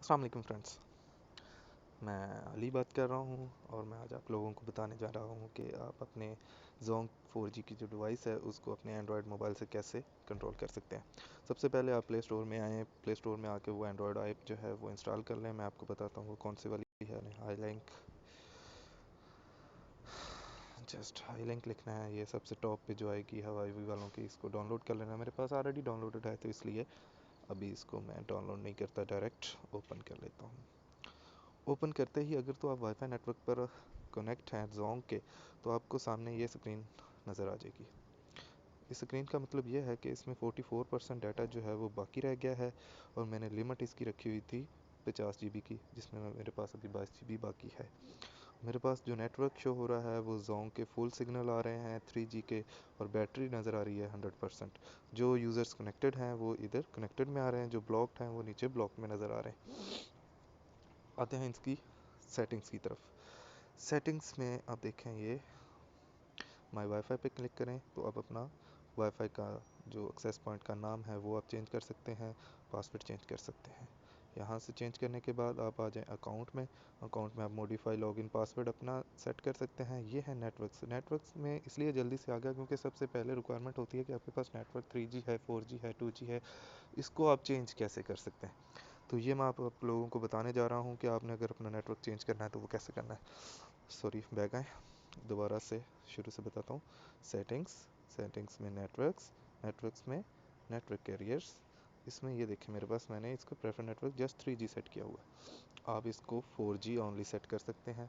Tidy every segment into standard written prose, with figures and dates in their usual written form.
अस्सलाम वालेकुम फ्रेंड्स। मैं अली बात कर रहा हूँ और मैं आज आप लोगों को बताने जा रहा हूँ कि आप अपने Zonk 4G की जो डिवाइस है उसको अपने एंड्रॉयड मोबाइल से कैसे कंट्रोल कर सकते हैं। सबसे पहले आप प्ले स्टोर में आएँ, प्ले स्टोर में आके वो एंड्रॉयड ऐप जो है वो इंस्टॉल कर लें। मैं आपको बताता हूँ वो कौन सी वाली है। हाई लिंक लिखना है, ये सबसे टॉप पे जो आएगी हवाई वालों की, इसको डाउनलोड कर लेना है। मेरे पास ऑलरेडी डाउनलोडेड है तो इसलिए अभी इसको मैं डाउनलोड नहीं करता, डायरेक्ट ओपन कर लेता हूँ। ओपन करते ही अगर तो आप वाईफाई नेटवर्क पर कनेक्ट हैं Zonk के, तो आपको सामने ये स्क्रीन नज़र आ जाएगी। इस स्क्रीन का मतलब ये है कि इसमें 44% डाटा जो है वो बाकी रह गया है और मैंने लिमिट इसकी रखी हुई थी 50 GB की, जिसमें मेरे पास अभी 22 GB बाकी है। मेरे पास जो नेटवर्क शो हो रहा है वो Zonk के फुल सिग्नल आ रहे हैं 3G के, और बैटरी नज़र आ रही है 100%। जो यूज़र्स कनेक्टेड हैं वो इधर कनेक्टेड में आ रहे हैं, जो ब्लॉक्ड हैं वो नीचे ब्लॉक में नज़र आ रहे हैं। आते हैं इसकी सेटिंग्स की तरफ। सेटिंग्स में आप देखें, ये माई वाईफाई पे क्लिक करें तो आप अपना वाईफाई का जो एक्सेस पॉइंट का नाम है वो आप चेंज कर सकते हैं, पासवर्ड चेंज कर सकते हैं। यहाँ से चेंज करने के बाद आप आ जाएं अकाउंट में। अकाउंट में आप मॉडिफाई लॉगिन पासवर्ड अपना सेट कर सकते हैं। ये है नेटवर्क्स। नेटवर्क्स में इसलिए जल्दी से आ गया क्योंकि सबसे पहले रिक्वायरमेंट होती है कि आपके पास नेटवर्क 3G है, 4G है, 2G है, इसको आप चेंज कैसे कर सकते हैं। तो ये मैं आप लोगों को बताने जा रहा हूँ कि आपने अगर अपना नेटवर्क चेंज करना है तो वो कैसे करना है। सॉरी, बैक आए, दोबारा से शुरू से बताता हूँ। सेटिंग्स, सेटिंग्स में नेटवर्क्स, नेटवर्क्स में नेटवर्क कैरियर्स। इसमें ये देखें, मेरे पास मैंने इसको prefer network just 3G set किया हुआ है। आप इसको 4G ओनली सेट कर सकते हैं।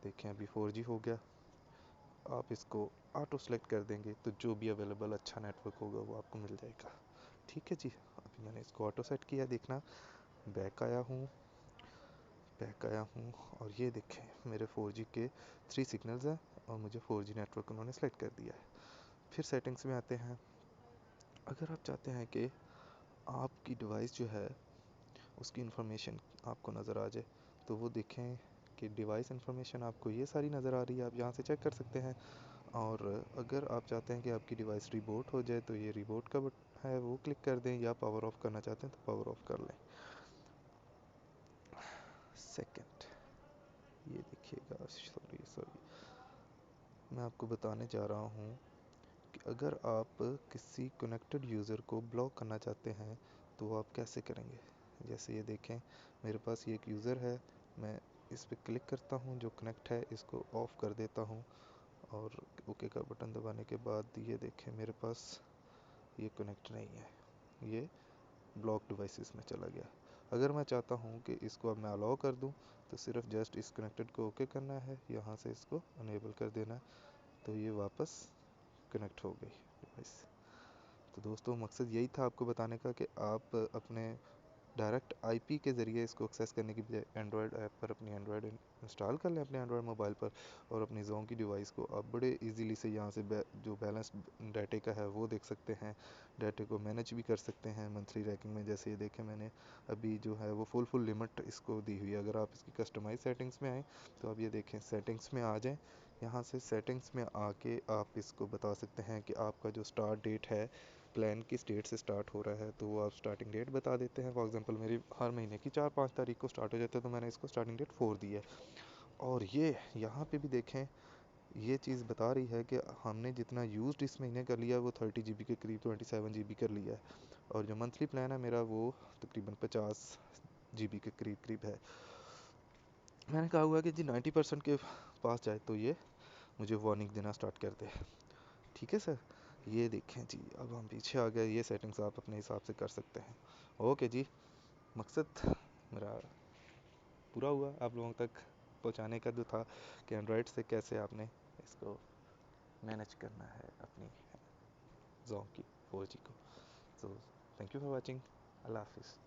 देखें अभी 4G हो गया। आप इसको ऑटो सेलेक्ट कर देंगे तो जो भी अवेलेबल अच्छा नेटवर्क होगा वो आपको मिल जाएगा। ठीक है जी, अभी मैंने इसको ऑटो सेट किया। देखना, बैक आया हूँ, और ये देखें मेरे 4G के 3 सिग्नल्स हैं और मुझे 4G नेटवर्क उन्होंने सेलेक्ट कर दिया है। फिर सेटिंग्स में आते हैं। अगर आप चाहते हैं कि आपकी डिवाइस जो है उसकी इंफॉर्मेशन आपको नज़र आ जाए, तो वो देखें कि डिवाइस इंफॉर्मेशन आपको ये सारी नज़र आ रही है, आप यहाँ से चेक कर सकते हैं। और अगर आप चाहते हैं कि आपकी डिवाइस रिबूट हो जाए तो ये रिबूट का बटन है, वो क्लिक कर दें, या पावर ऑफ करना चाहते हैं तो पावर ऑफ कर लें। सेकंड, ये देखिएगा, सॉरी सॉरी, मैं आपको बताने जा रहा हूँ कि अगर आप किसी कनेक्टेड यूज़र को ब्लॉक करना चाहते हैं तो आप कैसे करेंगे। जैसे ये देखें, मेरे पास ये एक यूज़र है, मैं इस पर क्लिक करता हूँ, जो कनेक्ट है इसको ऑफ़ कर देता हूँ और ओके का बटन दबाने के बाद ये देखें मेरे पास ये कनेक्ट नहीं है, ये ब्लॉक डिवाइसेस में चला गया। अगर मैं चाहता हूँ कि इसको अब मैं अलाउ कर दूँ तो सिर्फ जस्ट इस कनेक्टेड को ओके करना है, यहाँ से इसको अनेबल कर देना है, तो ये वापस कनेक्ट हो गई डिवाइस। तो दोस्तों, मकसद यही था आपको बताने का कि आप अपने डायरेक्ट आईपी के ज़रिए इसको एक्सेस करने की बजाय एंड्रॉयड ऐप पर अपनी एंड्रॉयड इंस्टॉल कर लें अपने एंड्रॉयड मोबाइल पर, और अपनी Zonk की डिवाइस को आप बड़े इजीली से यहाँ से जो बैलेंस डाटे का है वो देख सकते हैं। डाटे को मैनेज भी कर सकते हैं मंथली रैंकिंग में। जैसे ये देखें, मैंने अभी जो है वो फुल लिमिट इसको दी हुई है। अगर आप इसकी कस्टमाइज सेटिंग्स में आएँ तो आप ये देखें, सेटिंग्स में आ जाएँ। यहाँ से सेटिंग्स में आके आप इसको बता सकते हैं कि आपका जो स्टार्ट डेट है, प्लान किस डेट से स्टार्ट हो रहा है, तो वो आप स्टार्टिंग डेट बता देते हैं। फॉर एग्जांपल मेरी हर महीने की 4-5 तारीख को स्टार्ट हो जाता है, तो मैंने इसको स्टार्टिंग डेट 4 दी है। और ये यहाँ पे भी देखें, ये चीज़ बता रही है कि हमने जितना यूज़ इस महीने कर लिया वो 30 GB के करीब, 27 GB कर लिया है। और जो मंथली प्लान है मेरा वो तकरीबन 50 GB के करीब करीब है। मैंने कहा हुआ कि जी 90% के पास जाए तो ये मुझे वार्निंग देना स्टार्ट कर दे। ठीक है सर, ये देखें जी, अब हम पीछे आ गए। ये सेटिंग्स आप अपने हिसाब से कर सकते हैं। ओके जी, मकसद मेरा पूरा हुआ आप लोगों तक पहुंचाने का, जो था कि एंड्रॉयड से कैसे आपने इसको मैनेज करना है अपनी Zonk की 4G को। So thank you for watching. अल्लाह हाफिज़।